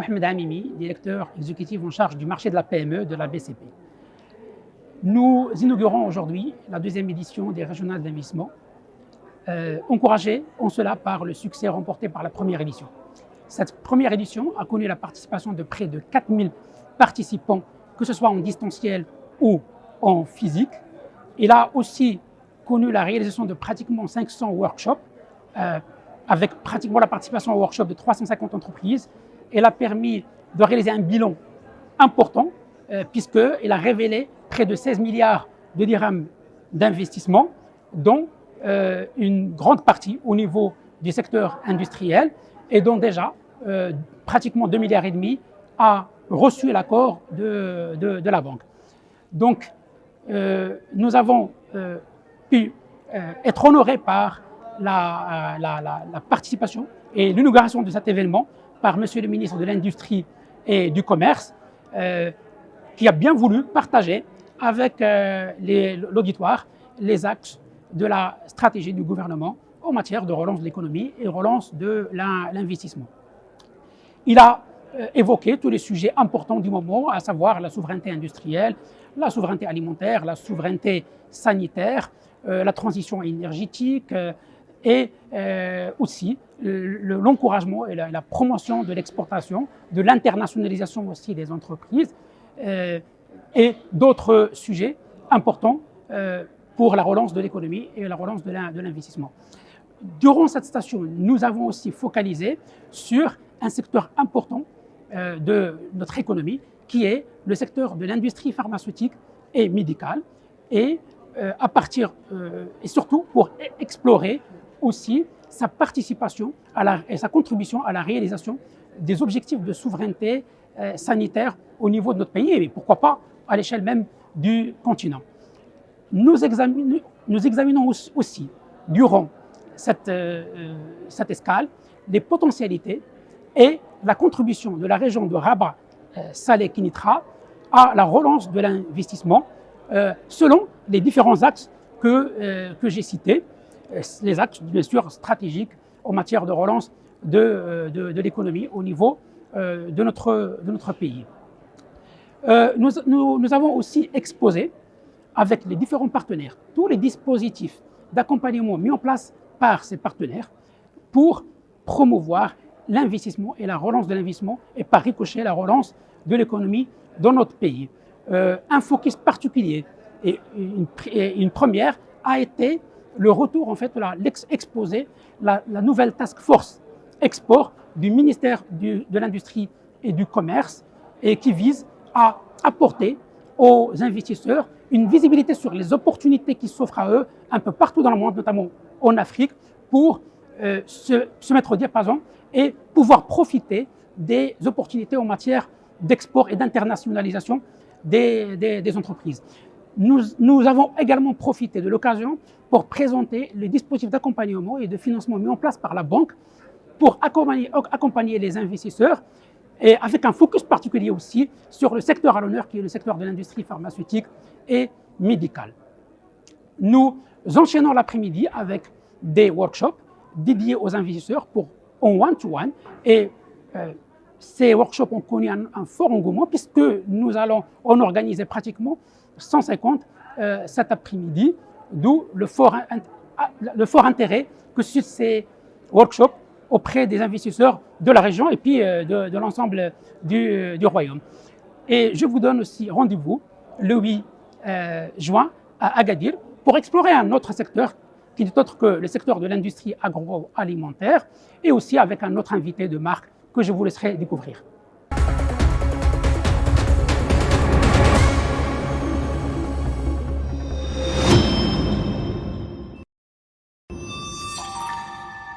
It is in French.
Mohamed Amimi, directeur exécutif en charge du marché de la PME de la BCP. Nous inaugurons aujourd'hui la deuxième édition des régionales d'investissement, encouragée en cela par le succès remporté par la première édition. Cette première édition a connu la participation de près de 4000 participants, que ce soit en distanciel ou en physique. Il a aussi connu la réalisation de pratiquement 500 workshops, avec pratiquement la participation au workshop de 350 entreprises. Elle a permis de réaliser un bilan important, puisqu'il a révélé près de 16 milliards de dirhams d'investissement, dont une grande partie au niveau du secteur industriel, et dont déjà pratiquement 2,5 milliards a reçu l'accord de la banque. Donc, nous avons pu être honorés par la participation et l'inauguration de cet événement par Monsieur le ministre de l'Industrie et du Commerce, qui a bien voulu partager avec l'auditoire les axes de la stratégie du gouvernement en matière de relance de l'économie et relance de l'investissement. Il a évoqué tous les sujets importants du moment, à savoir la souveraineté industrielle, la souveraineté alimentaire, la souveraineté sanitaire, la transition énergétique et aussi l'encouragement et la promotion de l'exportation, de l'internationalisation aussi des entreprises et d'autres sujets importants pour la relance de l'économie et la relance de l'investissement. Durant cette station, nous avons aussi focalisé sur un secteur important de notre économie, qui est le secteur de l'industrie pharmaceutique et médicale, et et surtout pour explorer aussi sa participation et sa contribution à la réalisation des objectifs de souveraineté sanitaire au niveau de notre pays, et pourquoi pas à l'échelle même du continent. Nous examinons aussi, durant cette escale, les potentialités et la contribution de la région de Rabat, Salé, Kénitra à la relance de l'investissement selon les différents axes que j'ai cités, les axes bien sûr stratégiques en matière de relance de l'économie au niveau de notre pays. Nous avons aussi exposé avec les différents partenaires tous les dispositifs d'accompagnement mis en place par ces partenaires pour promouvoir l'investissement et la relance de l'investissement et par ricochet la relance de l'économie dans notre pays. Un focus particulier et une première a été le retour, en fait, l'exposé, la nouvelle task force export du ministère de l'Industrie et du Commerce, et qui vise à apporter aux investisseurs une visibilité sur les opportunités qui s'offrent à eux un peu partout dans le monde, notamment en Afrique, pour se mettre au diapason et pouvoir profiter des opportunités en matière d'export et d'internationalisation des entreprises. Nous avons également profité de l'occasion pour présenter les dispositifs d'accompagnement et de financement mis en place par la banque pour accompagner les investisseurs, et avec un focus particulier aussi sur le secteur à l'honneur, qui est le secteur de l'industrie pharmaceutique et médicale. Nous enchaînons l'après-midi avec des workshops dédiés aux investisseurs en one-to-one, et ces workshops ont connu un fort engouement, puisque nous allons en organiser pratiquement 150 cet après-midi, d'où le fort intérêt que suscitent ces workshops auprès des investisseurs de la région et puis de l'ensemble du royaume. Et je vous donne aussi rendez-vous le 8 juin à Agadir pour explorer un autre secteur qui n'est autre que le secteur de l'industrie agroalimentaire, et aussi avec un autre invité de marque que je vous laisserai découvrir.